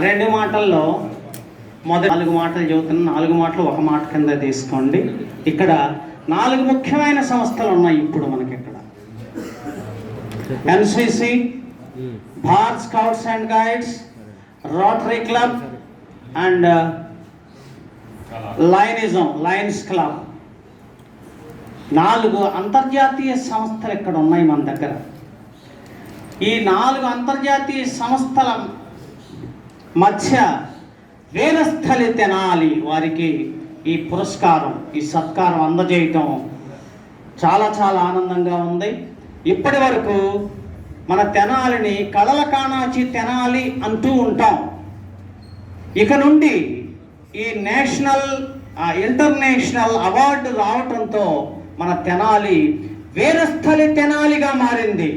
రెండు మాటల్లో మొదటి 4 మాటలు చెబుతున్నా, 4 మాటలు ఒక మాట కింద తీసుకోండి. ఇక్కడ 4 ముఖ్యమైన సంస్థలు ఉన్నాయి ఇప్పుడు మనకి ఇక్కడ. NCC, Bharat scouts and guides, rotary club and Lions club. 4 అంతర్జాతీయ సంస్థలు ఇక్కడ ఉన్నాయి మన దగ్గర. ఈ 4 అంతర్జాతీయ సంస్థల మధ్య వీరస్థలి తెనాలి వారికి ఈ పురస్కారం, ఈ సత్కారం అందజేయటం చాలా చాలా ఆనందంగా ఉంది. ఇప్పటి వరకు మన తెనాలిని కళల కాణాచి తెనాలి అంటూ ఉంటాం. ఇక నుండి ఈ నేషనల్ ఇంటర్నేషనల్ అవార్డు రావటంతో మన తెనాలి వీరస్థలి తెనాలిగా మారింది.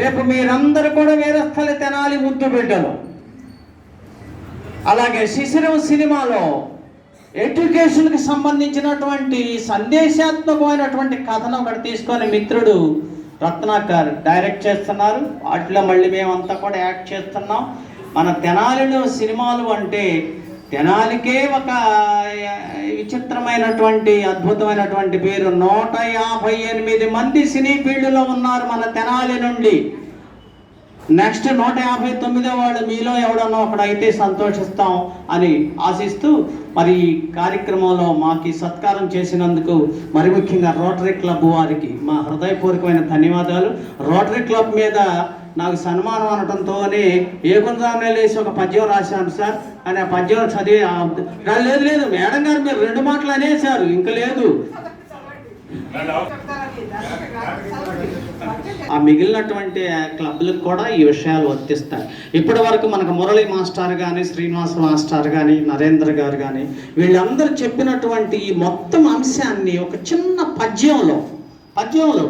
రేపు మీరందరూ కూడా వీరస్థలి తెనాలి ముద్దు బిడ్డలు. అలాగే శిశిరం సినిమాలో ఎడ్యుకేషన్కి సంబంధించినటువంటి సందేశాత్మకమైనటువంటి కథను ఒకటి తీసుకొని మిత్రుడు రత్నాకర్ డైరెక్ట్ చేస్తున్నారు. వాటిలో మళ్ళీ మేమంతా కూడా యాక్ట్ చేస్తున్నాం. మన తెనాలిలో సినిమాలు అంటే తెనాలికే ఒక విచిత్రమైనటువంటి అద్భుతమైనటువంటి పేరు. 158 మంది సినీ ఫీల్డ్లో ఉన్నారు మన తెనాలి నుండి. నెక్స్ట్ 159వ వాడు మీలో ఎవడన్నా ఒకడైతే సంతోషిస్తాం అని ఆశిస్తూ మరి ఈ కార్యక్రమంలో మాకు ఈ సత్కారం చేసినందుకు మరి ముఖ్యంగా రోటరీ క్లబ్ వారికి మా హృదయపూర్వకమైన ధన్యవాదాలు. రోటరీ క్లబ్ మీద నాకు సన్మానం అనటంతోనే ఏకుందానే లేచి ఒక పద్యం రాశాను సార్ అని ఆ పద్యం చదివి లేదు మేడం గారు మీరు 2 మాటలు అనేసారు, ఇంకా లేదు. ఆ మిగిలినటువంటి క్లబ్లకు కూడా ఈ విషయాలు వర్తిస్తాయి. ఇప్పటి వరకు మనకు మురళీ మాస్టర్ కానీ, శ్రీనివాస మాస్టర్ కానీ, నరేంద్ర గారు కానీ వీళ్ళందరూ చెప్పినటువంటి ఈ మొత్తం అంశాన్ని ఒక చిన్న పద్యంలో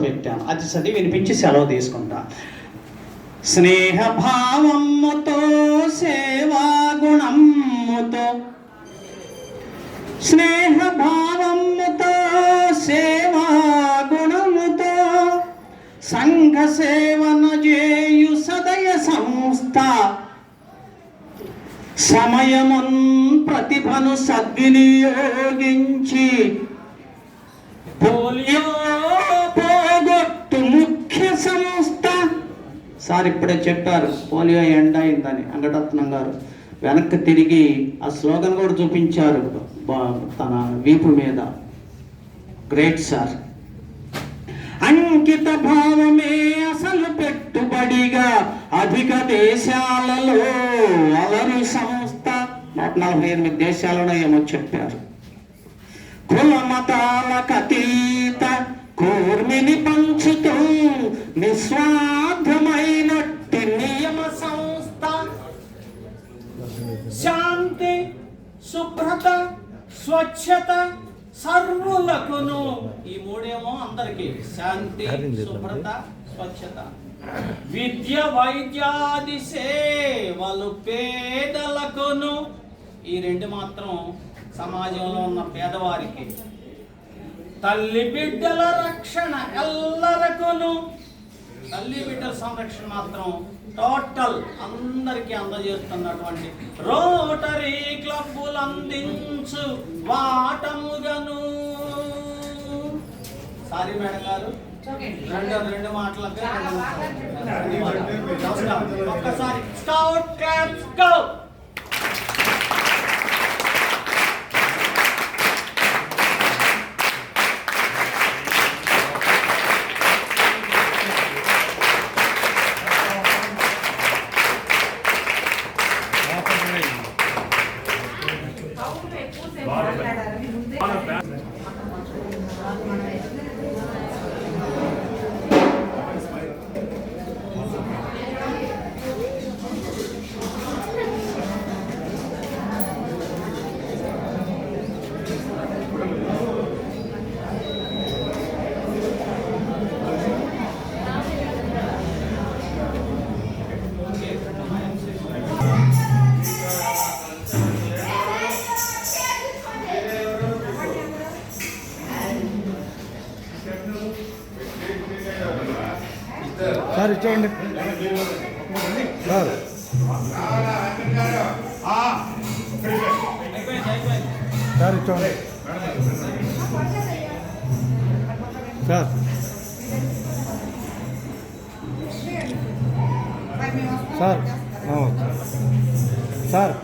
పెట్టాను. అది చదివి వినిపించి సెలవు తీసుకుంటా. స్నేహ భావముతో సేవా గుణముతో, స్నేహ భావముతో సేవా గుణముతో సంఘ సేవన చేయు సదయ సంస్థ సమయమున్ ప్రతిభను సద్వినియోగించి పోలియో పోగొట్టు ముఖ్య సంస్థ. సార్ ఇప్పుడే చెప్పారు పోలియో ఎండ్ అయిందని వెంకటరత్నం గారు. వెనక్కి తిరిగి ఆ స్లోగన్ కూడా చూపించారు తన వీపు మీద. Great sir. అంకిత భావమే అసలు పెట్టుబడిగా అధిక దేశాలలో అలరు సంస్థ. 148 దేశాలలో ఏమో చెప్పారు. కుల మతాలకు అతీత కూర్మిని పంచుతూ నిస్వార్థమైనట్టి నియమ సంస్థ. శాంతి, శుభ్రత, స్వచ్ఛత సర్వులకును. ఈ 3 అందరికీ శాంతి, శుభ్రత, స్వచ్ఛత. విద్య, వైద్యాది సేవలు పేదలకును. ఈ 2 మాత్రం సమాజంలో ఉన్న పేదవారికి. తల్లి బిడ్డల రక్షణ ఎల్లరకును. తల్లి బిడ్డల సంరక్షణ మాత్రం టోటల్ అందరికీ అందజేస్తున్నటువంటి రోటరీ క్లబ్బులు అందించు వాటముగను. సారీ మేడం గారు, 2 మాటలకు ఒక్కసారి స్కౌట్ క్లాప్ స్కౌట్. సార్ ఇచ్చేయండి సార్. సార్ చూడండి సార్ సార్ సార్